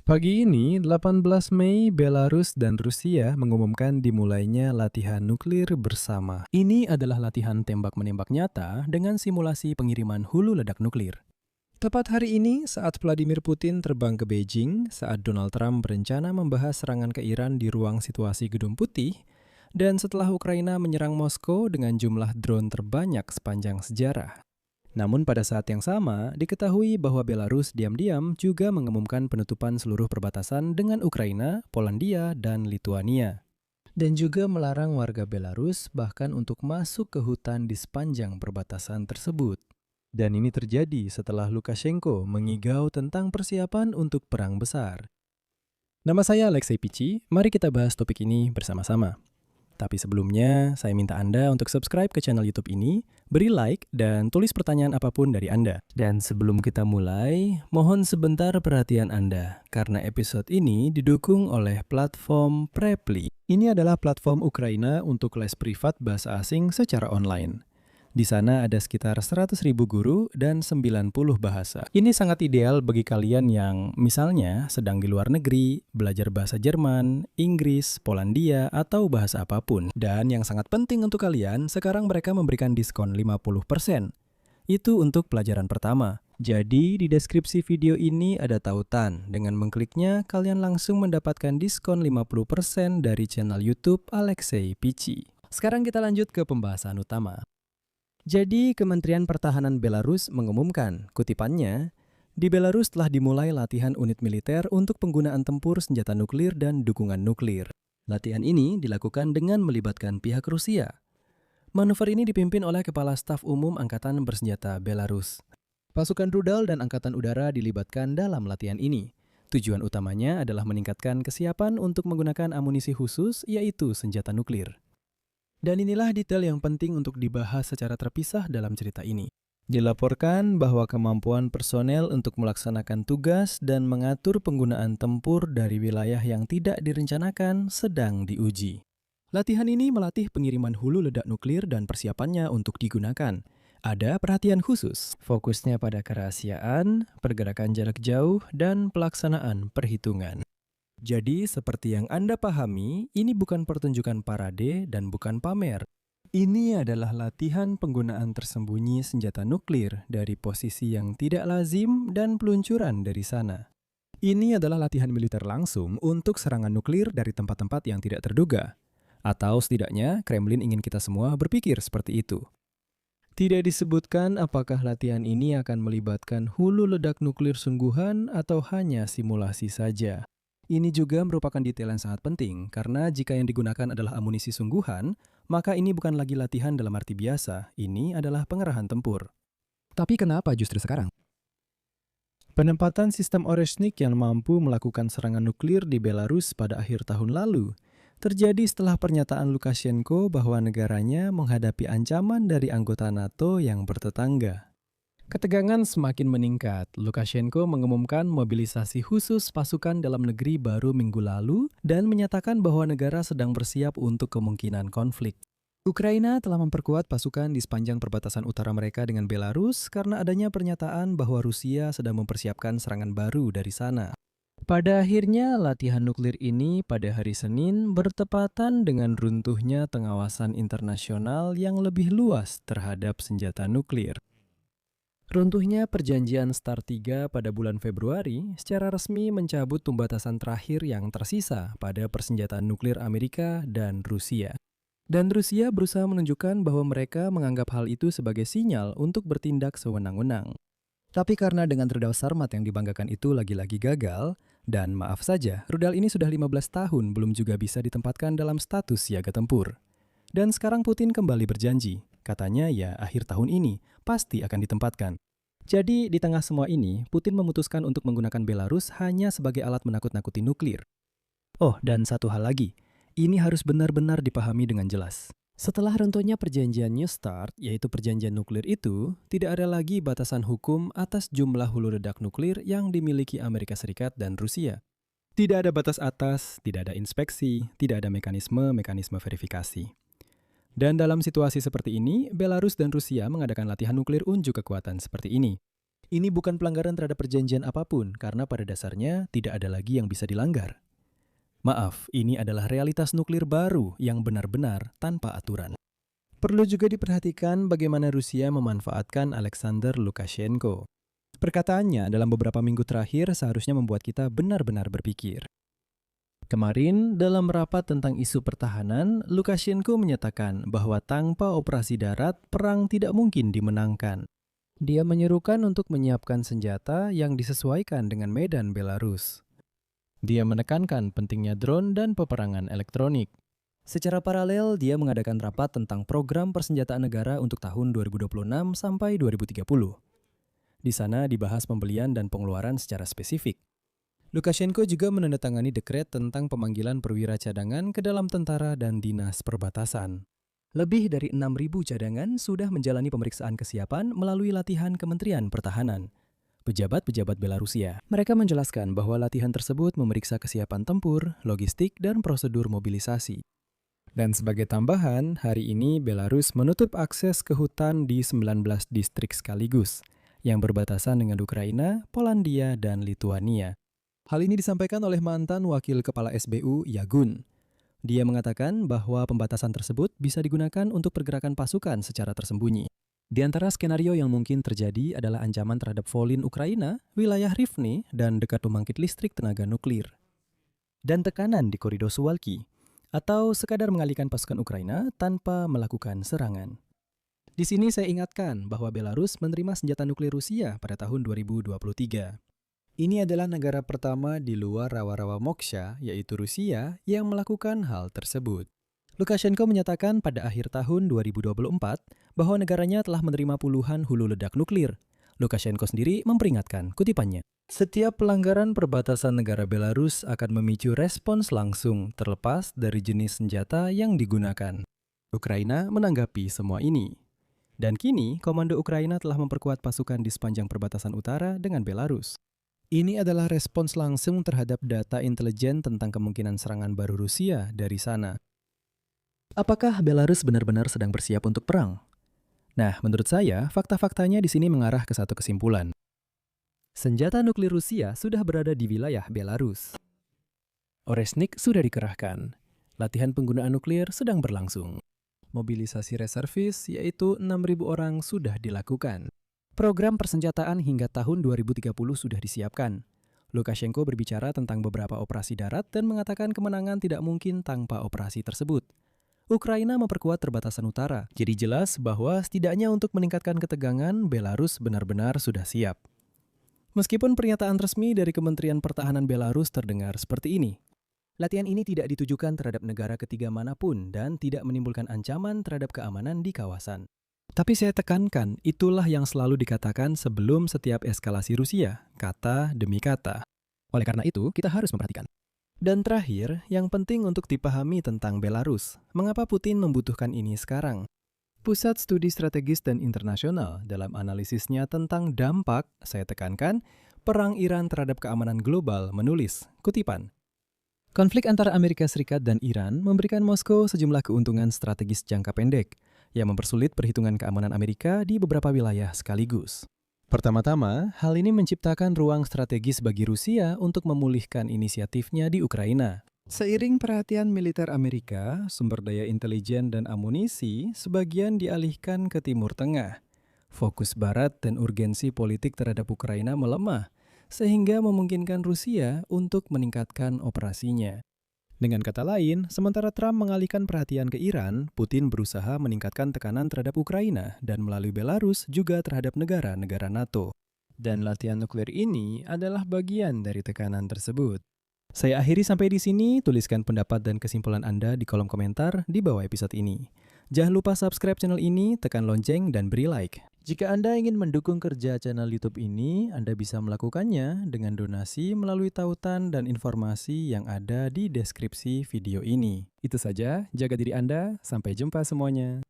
Pagi ini, 18 Mei, Belarus dan Rusia mengumumkan dimulainya latihan nuklir bersama. Ini adalah latihan tembak-menembak nyata dengan simulasi pengiriman hulu ledak nuklir. Tepat hari ini, saat Vladimir Putin terbang ke Beijing, saat Donald Trump berencana membahas serangan ke Iran di ruang situasi Gedung Putih, dan setelah Ukraina menyerang Moskow dengan jumlah drone terbanyak sepanjang sejarah. Namun pada saat yang sama, diketahui bahwa Belarus diam-diam juga mengumumkan penutupan seluruh perbatasan dengan Ukraina, Polandia, dan Lituania. Dan juga melarang warga Belarus bahkan untuk masuk ke hutan di sepanjang perbatasan tersebut. Dan ini terjadi setelah Lukashenko mengigau tentang persiapan untuk perang besar. Nama saya Alexei Pichi, mari kita bahas topik ini bersama-sama. Tapi sebelumnya, saya minta Anda untuk subscribe ke channel YouTube ini, beri like, dan tulis pertanyaan apapun dari Anda. Dan sebelum kita mulai, mohon sebentar perhatian Anda, karena episode ini didukung oleh platform Preply. Ini adalah platform Ukraina untuk les privat bahasa asing secara online. Di sana ada sekitar 100.000 guru dan 90 bahasa. Ini sangat ideal bagi kalian yang misalnya sedang di luar negeri, belajar bahasa Jerman, Inggris, Polandia, atau bahasa apapun. Dan yang sangat penting untuk kalian, sekarang mereka memberikan diskon 50%. Itu untuk pelajaran pertama. Jadi di deskripsi video ini ada tautan. Dengan mengkliknya, kalian langsung mendapatkan diskon 50% dari channel YouTube Alexei Pichi. Sekarang kita lanjut ke pembahasan utama. Jadi, Kementerian Pertahanan Belarus mengumumkan, kutipannya, di Belarus telah dimulai latihan unit militer untuk penggunaan tempur senjata nuklir dan dukungan nuklir. Latihan ini dilakukan dengan melibatkan pihak Rusia. Manuver ini dipimpin oleh Kepala Staf Umum Angkatan Bersenjata Belarus. Pasukan rudal dan Angkatan Udara dilibatkan dalam latihan ini. Tujuan utamanya adalah meningkatkan kesiapan untuk menggunakan amunisi khusus, yaitu senjata nuklir. Dan inilah detail yang penting untuk dibahas secara terpisah dalam cerita ini. Dilaporkan bahwa kemampuan personel untuk melaksanakan tugas dan mengatur penggunaan tempur dari wilayah yang tidak direncanakan sedang diuji. Latihan ini melatih pengiriman hulu ledak nuklir dan persiapannya untuk digunakan. Ada perhatian khusus, fokusnya pada kerahasiaan, pergerakan jarak jauh, dan pelaksanaan perhitungan. Jadi, seperti yang Anda pahami, ini bukan pertunjukan parade dan bukan pamer. Ini adalah latihan penggunaan tersembunyi senjata nuklir dari posisi yang tidak lazim dan peluncuran dari sana. Ini adalah latihan militer langsung untuk serangan nuklir dari tempat-tempat yang tidak terduga. Atau setidaknya, Kremlin ingin kita semua berpikir seperti itu. Tidak disebutkan apakah latihan ini akan melibatkan hulu ledak nuklir sungguhan atau hanya simulasi saja. Ini juga merupakan detail yang sangat penting, karena jika yang digunakan adalah amunisi sungguhan, maka ini bukan lagi latihan dalam arti biasa, ini adalah pengerahan tempur. Tapi kenapa justru sekarang? Penempatan sistem Oreshnik yang mampu melakukan serangan nuklir di Belarus pada akhir tahun lalu terjadi setelah pernyataan Lukashenko bahwa negaranya menghadapi ancaman dari anggota NATO yang bertetangga. Ketegangan semakin meningkat. Lukashenko mengumumkan mobilisasi khusus pasukan dalam negeri baru minggu lalu dan menyatakan bahwa negara sedang bersiap untuk kemungkinan konflik. Ukraina telah memperkuat pasukan di sepanjang perbatasan utara mereka dengan Belarus karena adanya pernyataan bahwa Rusia sedang mempersiapkan serangan baru dari sana. Pada akhirnya, latihan nuklir ini pada hari Senin bertepatan dengan runtuhnya pengawasan internasional yang lebih luas terhadap senjata nuklir. Runtuhnya perjanjian START 3 pada bulan Februari secara resmi mencabut pembatasan terakhir yang tersisa pada persenjataan nuklir Amerika dan Rusia. Dan Rusia berusaha menunjukkan bahwa mereka menganggap hal itu sebagai sinyal untuk bertindak sewenang-wenang. Tapi karena dengan rudal Sarmat yang dibanggakan itu lagi-lagi gagal, dan maaf saja, rudal ini sudah 15 tahun belum juga bisa ditempatkan dalam status siaga tempur. Dan sekarang Putin kembali berjanji, katanya ya akhir tahun ini pasti akan ditempatkan. Jadi di tengah semua ini, Putin memutuskan untuk menggunakan Belarus hanya sebagai alat menakut-nakuti nuklir. Oh, dan satu hal lagi, ini harus benar-benar dipahami dengan jelas. Setelah runtuhnya perjanjian New START, yaitu perjanjian nuklir itu, tidak ada lagi batasan hukum atas jumlah hulu ledak nuklir yang dimiliki Amerika Serikat dan Rusia. Tidak ada batas atas, tidak ada inspeksi, tidak ada mekanisme verifikasi. Dan dalam situasi seperti ini, Belarus dan Rusia mengadakan latihan nuklir unjuk kekuatan seperti ini. Ini bukan pelanggaran terhadap perjanjian apapun, karena pada dasarnya tidak ada lagi yang bisa dilanggar. Maaf, ini adalah realitas nuklir baru yang benar-benar tanpa aturan. Perlu juga diperhatikan bagaimana Rusia memanfaatkan Alexander Lukashenko. Perkataannya dalam beberapa minggu terakhir seharusnya membuat kita benar-benar berpikir. Kemarin, dalam rapat tentang isu pertahanan, Lukashenko menyatakan bahwa tanpa operasi darat, perang tidak mungkin dimenangkan. Dia menyerukan untuk menyiapkan senjata yang disesuaikan dengan medan Belarus. Dia menekankan pentingnya drone dan peperangan elektronik. Secara paralel, dia mengadakan rapat tentang program persenjataan negara untuk tahun 2026 sampai 2030. Di sana dibahas pembelian dan pengeluaran secara spesifik. Lukashenko juga menandatangani dekret tentang pemanggilan perwira cadangan ke dalam tentara dan dinas perbatasan. Lebih dari 6.000 cadangan sudah menjalani pemeriksaan kesiapan melalui latihan Kementerian Pertahanan. Pejabat-pejabat Belarusia. Mereka menjelaskan bahwa latihan tersebut memeriksa kesiapan tempur, logistik, dan prosedur mobilisasi. Dan sebagai tambahan, hari ini Belarus menutup akses ke hutan di 19 distrik sekaligus, yang berbatasan dengan Ukraina, Polandia, dan Lituania. Hal ini disampaikan oleh mantan Wakil Kepala SBU, Yagun. Dia mengatakan bahwa pembatasan tersebut bisa digunakan untuk pergerakan pasukan secara tersembunyi. Di antara skenario yang mungkin terjadi adalah ancaman terhadap Volyn Ukraina, wilayah Rivne, dan dekat pembangkit listrik tenaga nuklir. Dan tekanan di koridor Suwalki, atau sekadar mengalihkan pasukan Ukraina tanpa melakukan serangan. Di sini saya ingatkan bahwa Belarus menerima senjata nuklir Rusia pada tahun 2023. Ini adalah negara pertama di luar rawa-rawa moksha, yaitu Rusia, yang melakukan hal tersebut. Lukashenko menyatakan pada akhir tahun 2024 bahwa negaranya telah menerima puluhan hulu ledak nuklir. Lukashenko sendiri memperingatkan, kutipannya, "Setiap pelanggaran perbatasan negara Belarus akan memicu respons langsung terlepas dari jenis senjata yang digunakan." Ukraina menanggapi semua ini. Dan kini, Komando Ukraina telah memperkuat pasukan di sepanjang perbatasan utara dengan Belarus. Ini adalah respons langsung terhadap data intelijen tentang kemungkinan serangan baru Rusia dari sana. Apakah Belarus benar-benar sedang bersiap untuk perang? Nah, menurut saya, fakta-faktanya di sini mengarah ke satu kesimpulan. Senjata nuklir Rusia sudah berada di wilayah Belarus. Oresnik sudah dikerahkan. Latihan penggunaan nuklir sedang berlangsung. Mobilisasi reservis, yaitu 6.000 orang, sudah dilakukan. Program persenjataan hingga tahun 2030 sudah disiapkan. Lukashenko berbicara tentang beberapa operasi darat dan mengatakan kemenangan tidak mungkin tanpa operasi tersebut. Ukraina memperkuat perbatasan utara, jadi jelas bahwa setidaknya untuk meningkatkan ketegangan, Belarus benar-benar sudah siap. Meskipun pernyataan resmi dari Kementerian Pertahanan Belarus terdengar seperti ini, latihan ini tidak ditujukan terhadap negara ketiga manapun dan tidak menimbulkan ancaman terhadap keamanan di kawasan. Tapi saya tekankan, itulah yang selalu dikatakan sebelum setiap eskalasi Rusia, kata demi kata. Oleh karena itu, kita harus memperhatikan. Dan terakhir, yang penting untuk dipahami tentang Belarus, mengapa Putin membutuhkan ini sekarang? Pusat Studi Strategis dan Internasional dalam analisisnya tentang dampak, saya tekankan, perang Iran terhadap keamanan global menulis, kutipan, "Konflik antara Amerika Serikat dan Iran memberikan Moskow sejumlah keuntungan strategis jangka pendek, yang mempersulit perhitungan keamanan Amerika di beberapa wilayah sekaligus. Pertama-tama, hal ini menciptakan ruang strategis bagi Rusia untuk memulihkan inisiatifnya di Ukraina. Seiring perhatian militer Amerika, sumber daya intelijen dan amunisi sebagian dialihkan ke Timur Tengah. Fokus Barat dan urgensi politik terhadap Ukraina melemah, sehingga memungkinkan Rusia untuk meningkatkan operasinya. Dengan kata lain, sementara Trump mengalihkan perhatian ke Iran, Putin berusaha meningkatkan tekanan terhadap Ukraina dan melalui Belarus juga terhadap negara-negara NATO. Dan latihan nuklir ini adalah bagian dari tekanan tersebut. Saya akhiri sampai di sini, tuliskan pendapat dan kesimpulan Anda di kolom komentar di bawah episode ini. Jangan lupa subscribe channel ini, tekan lonceng, dan beri like. Jika Anda ingin mendukung kerja channel YouTube ini, Anda bisa melakukannya dengan donasi melalui tautan dan informasi yang ada di deskripsi video ini. Itu saja, jaga diri Anda, sampai jumpa semuanya.